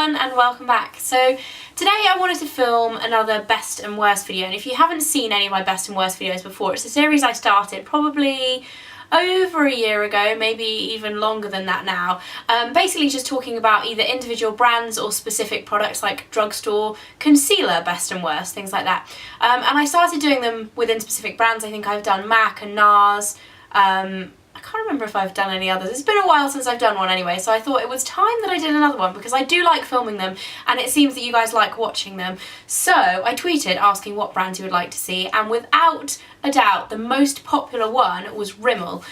everyone and welcome back. So today I wanted to film another best and worst video, and if you haven't seen any of my best and worst videos before, it's a series I started probably over a year ago, maybe even longer than that now. Basically just talking about either individual brands or specific products like drugstore concealer, best and worst, things like that. And I started doing them within specific brands. I think I've done MAC and NARS. I can't remember if I've done any others. It's been a while since I've done one anyway, so I thought it was time that I did another one because I do like filming them and it seems that you guys like watching them. So I tweeted asking what brands you would like to see, and without a doubt the most popular one was Rimmel.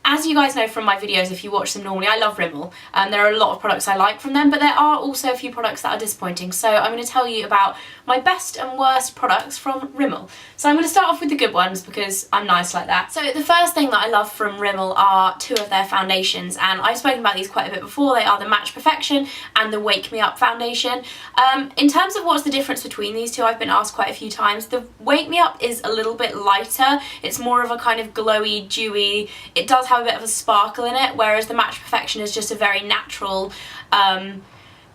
As you guys know from my videos, if you watch them normally, I love Rimmel. There are a lot of products I like from them, but there are also a few products that are disappointing. So I'm going to tell you about my best and worst products from Rimmel. So I'm going to start off with the good ones because I'm nice like that. So the first thing that I love from Rimmel are two of their foundations, and I've spoken about these quite a bit before. They are the Match Perfection and the Wake Me Up foundation. In terms of what's the difference between these two, I've been asked quite a few times. The Wake Me Up is a little bit lighter. It's more of a kind of glowy, dewy, it does have a bit of a sparkle in it, whereas the Match Perfection is just a very natural,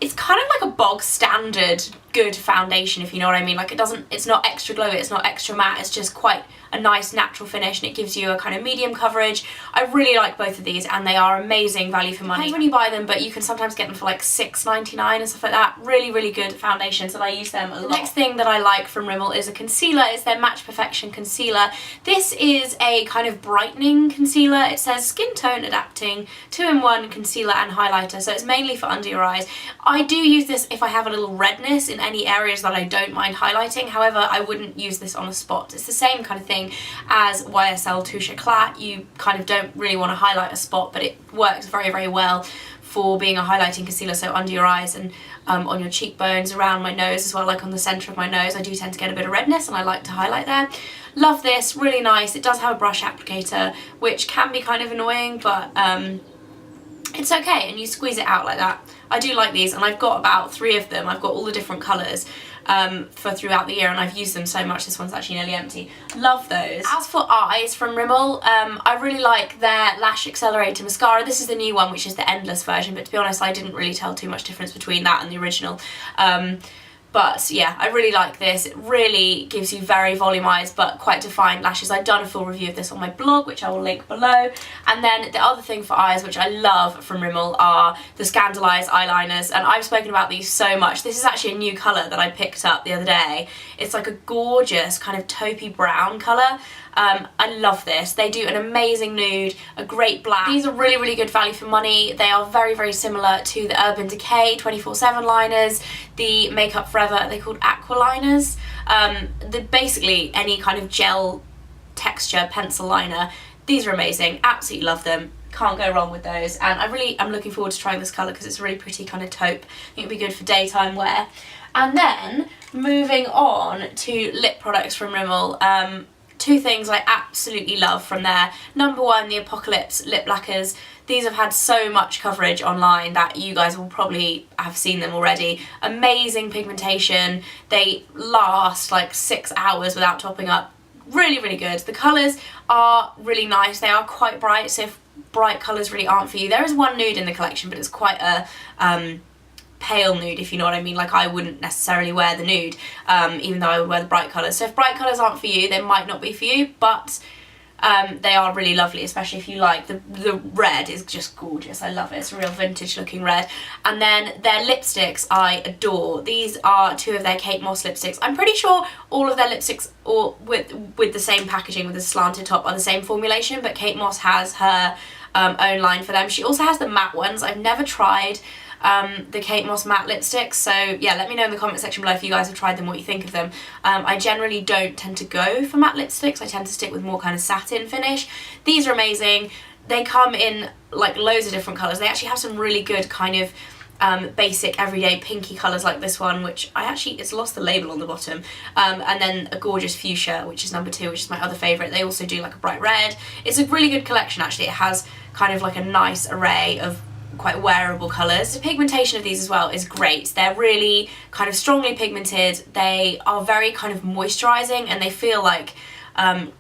it's kind of like a bog standard good foundation, if you know what I mean. Like it's not extra glowy, it's not extra matte, it's just quite a nice natural finish and it gives you a kind of medium coverage. I really like both of these and they are amazing value for money. Depends when you buy them, but you can sometimes get them for like $6.99 and stuff like that. Really good foundations and I use them a lot. The next thing that I like from Rimmel is a concealer. It's their Match Perfection concealer. This is a kind of brightening concealer. It says skin tone adapting 2-in-1 concealer and highlighter, so it's mainly for under your eyes. I do use this if I have a little redness in any areas that I don't mind highlighting. However, I wouldn't use this on a spot. It's the same kind of thing as YSL Touche Éclat. You kind of don't really want to highlight a spot, but it works very well for being a highlighting concealer, so under your eyes and on your cheekbones, around my nose as well, like on the centre of my nose. I do tend to get a bit of redness and I like to highlight there. Love this, really nice. It does have a brush applicator, which can be kind of annoying, but it's okay, and you squeeze it out like that. I do like these, and I've got about 3 of them. I've got all the different colours for throughout the year, and I've used them so much. This one's actually nearly empty. Love those. As for eyes from Rimmel, I really like their Lash Accelerator Mascara. This is the new one, which is the Endless version, but to be honest, I didn't really tell too much difference between that and the original. But yeah, I really like this. It really gives you very volumized but quite defined lashes. I've done a full review of this on my blog, which I will link below. And then the other thing for eyes, which I love from Rimmel, are the Scandalized eyeliners. And I've spoken about these so much. This is actually a new colour that I picked up the other day. It's like a gorgeous kind of taupey brown colour. I love this. They do an amazing nude, a great black. These are really good value for money. They are very similar to the Urban Decay 24/7 liners, the Makeup Forever, they're called aqua liners. Basically any kind of gel texture pencil liner. These are amazing, absolutely love them. Can't go wrong with those, and I'm looking forward to trying this colour because it's a really pretty kind of taupe. I think it'd be good for daytime wear. And then moving on to lip products from Rimmel. 2 things I absolutely love from there. Number 1, the Apocalypse lip lacquers. These have had so much coverage online that you guys will probably have seen them already. Amazing pigmentation. They last like 6 hours without topping up. Really good. The colours are really nice. They are quite bright, so if bright colours really aren't for you, there is one nude in the collection, but it's quite a pale nude, if you know what I mean. Like, I wouldn't necessarily wear the nude, even though I would wear the bright colours. So if bright colours aren't for you, they might not be for you, but they are really lovely, especially if you like the red is just gorgeous. I love it. It's a real vintage looking red. And then their lipsticks I adore. These are 2 of their Kate Moss lipsticks. I'm pretty sure all of their lipsticks, or with the same packaging, with the slanted top, are the same formulation, but Kate Moss has her own line for them. She also has the matte ones. I've never tried the Kate Moss matte lipsticks, so yeah, let me know in the comment section below if you guys have tried them, what you think of them. I generally don't tend to go for matte lipsticks. I tend to stick with more kind of satin finish. These are amazing. They come in like loads of different colours. They actually have some really good kind of basic everyday pinky colours like this one, which it's lost the label on the bottom, and then a gorgeous fuchsia, which is number 2, which is my other favourite. They also do like a bright red. It's a really good collection actually. It has kind of like a nice array of quite wearable colours. The pigmentation of these as well is great. They're really kind of strongly pigmented. They are very kind of moisturising, and they feel like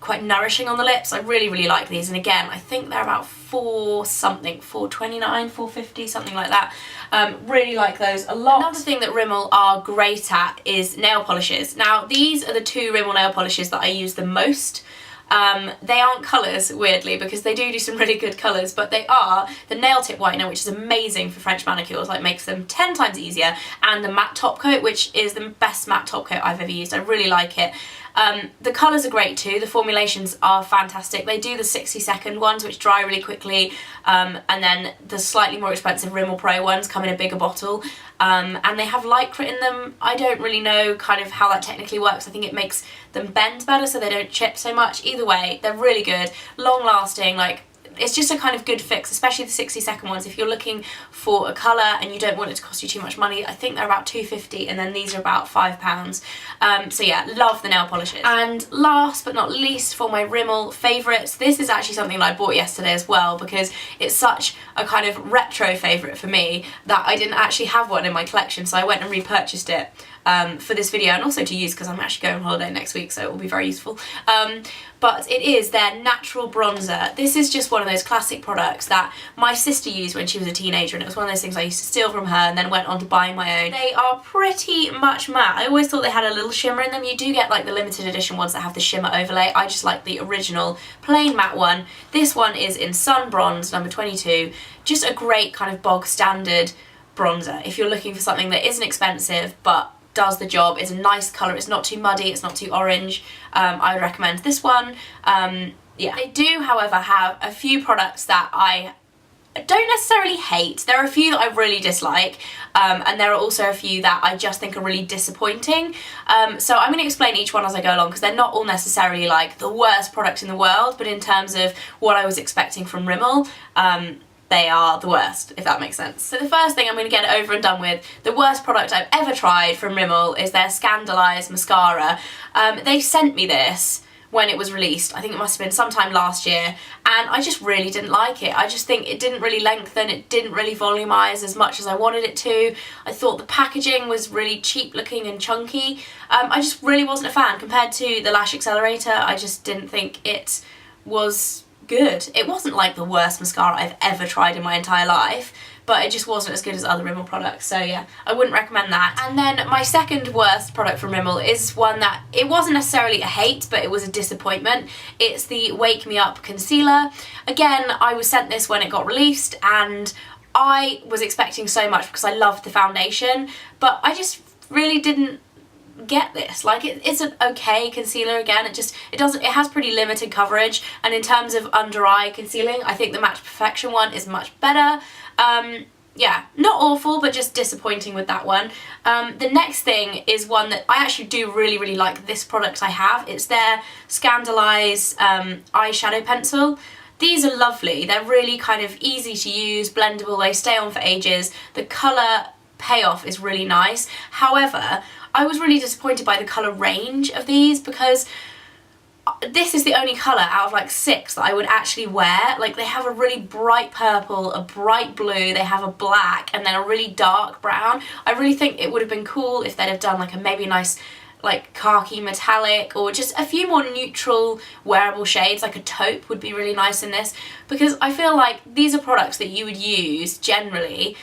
quite nourishing on the lips. I really, really like these, and again, I think they're about $4 something, $4.29, $4.50, something like that. Really like those a lot. Another thing that Rimmel are great at is nail polishes. Now, these are the two Rimmel nail polishes that I use the most. They aren't colours, weirdly, because they do some really good colours, but they are the nail tip whitener, which is amazing for French manicures, like makes them 10 times easier, and the matte top coat, which is the best matte top coat I've ever used. I really like it. The colours are great too, the formulations are fantastic. They do the 60-second ones, which dry really quickly, and then the slightly more expensive Rimmel Pro ones come in a bigger bottle, and they have lycra in them. I don't really know kind of how that technically works. I think it makes them bend better so they don't chip so much. Either way, they're really good, long lasting, like it's just a kind of good fix, especially the 60-second ones. If you're looking for a colour and you don't want it to cost you too much money, I think they're about £2.50, and then these are about £5. So yeah, love the nail polishes. And last but not least, for my Rimmel favourites, this is actually something that I bought yesterday as well, because it's such a kind of retro favourite for me that I didn't actually have one in my collection, so I went and repurchased it for this video, and also to use because I'm actually going on holiday next week, so it will be very useful. But it is their natural bronzer. This is just one of those classic products that my sister used when she was a teenager, and it was one of those things I used to steal from her and then went on to buy my own. They are pretty much matte. I always thought they had a little shimmer in them. You do get like the limited edition ones that have the shimmer overlay. I just like the original plain matte one. This one is in Sun Bronze, number 22. Just a great kind of bog standard bronzer if you're looking for something that isn't expensive but does the job. It's a nice colour, it's not too muddy, it's not too orange. I would recommend this one. Yeah. They do, however, have a few products that I don't necessarily hate. There are a few that I really dislike, and there are also a few that I just think are really disappointing. So I'm going to explain each one as I go along, because they're not all necessarily like the worst product in the world, but in terms of what I was expecting from Rimmel, they are the worst, if that makes sense. So the first thing I'm going to get over and done with, the worst product I've ever tried from Rimmel, is their Scandalise mascara. They sent me this when it was released. I think it must have been sometime last year, and I just really didn't like it. I just think it didn't really lengthen, it didn't really volumise as much as I wanted it to. I thought the packaging was really cheap looking and chunky. I just really wasn't a fan. Compared to the Lash Accelerator, I just didn't think it was good. It wasn't like the worst mascara I've ever tried in my entire life, but it just wasn't as good as other Rimmel products, so yeah, I wouldn't recommend that. And then my second worst product from Rimmel is one that, it wasn't necessarily a hate, but it was a disappointment. It's the Wake Me Up Concealer. Again, I was sent this when it got released, and I was expecting so much because I loved the foundation, but I just really didn't get this. Like, it's an okay concealer. Again, it has pretty limited coverage, and in terms of under eye concealing, I think the Match Perfection one is much better. Yeah, not awful, but just disappointing with that one. The next thing is one that I actually do really like this product I have. It's their Scandalise eyeshadow pencil. These are lovely. They're really kind of easy to use, blendable, they stay on for ages. The colour payoff is really nice. However, I was really disappointed by the colour range of these, because this is the only colour out of like 6 that I would actually wear. Like, they have a really bright purple, a bright blue, they have a black, and then a really dark brown. I really think it would have been cool if they'd have done like a maybe nice like khaki metallic, or just a few more neutral wearable shades. Like a taupe would be really nice in this, because I feel like these are products that you would use generally,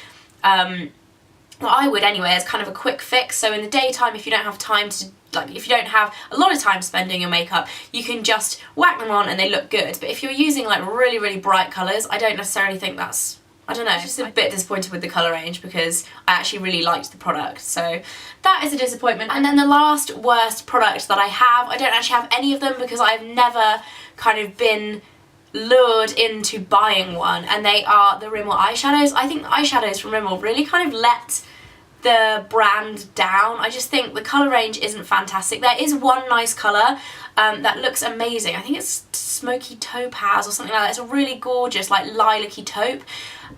well, I would anyway, as kind of a quick fix. So in the daytime, if you don't have time to, like, if you don't have a lot of time spending your makeup, you can just whack them on and they look good. But if you're using like really bright colours, I don't necessarily think that's, I don't know, I'm just a bit disappointed with the colour range, because I actually really liked the product. So that is a disappointment. And then the last worst product that I have, I don't actually have any of them because I've never kind of been lured into buying one, and they are the Rimmel eyeshadows. I think the eyeshadows from Rimmel really kind of let the brand down. I just think the colour range isn't fantastic. There is one nice colour that looks amazing. I think it's Smoky Topaz or something like that. It's a really gorgeous like lilac-y taupe,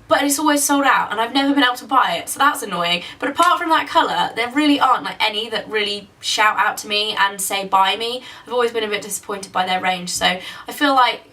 but it's always sold out and I've never been able to buy it, so that's annoying. But apart from that colour, there really aren't like any that really shout out to me and say buy me. I've always been a bit disappointed by their range, so I feel like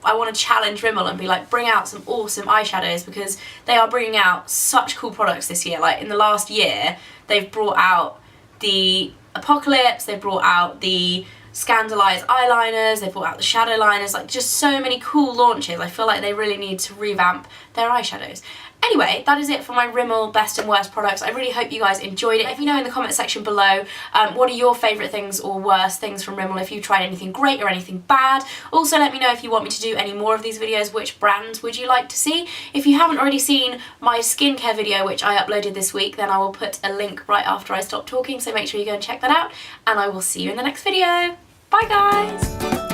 I want to challenge Rimmel and be like, bring out some awesome eyeshadows, because they are bringing out such cool products this year. Like in the last year, they've brought out the Apocalypse, they've brought out the Scandalised eyeliners, they've brought out the shadow liners, like just so many cool launches. I feel like they really need to revamp their eyeshadows. Anyway, that is it for my Rimmel best and worst products. I really hope you guys enjoyed it. Let me know in the comment section below what are your favourite things or worst things from Rimmel, if you tried anything great or anything bad. Also let me know if you want me to do any more of these videos, which brands would you like to see. If you haven't already seen my skincare video, which I uploaded this week, then I will put a link right after I stop talking, so make sure you go and check that out, and I will see you in the next video. Bye guys!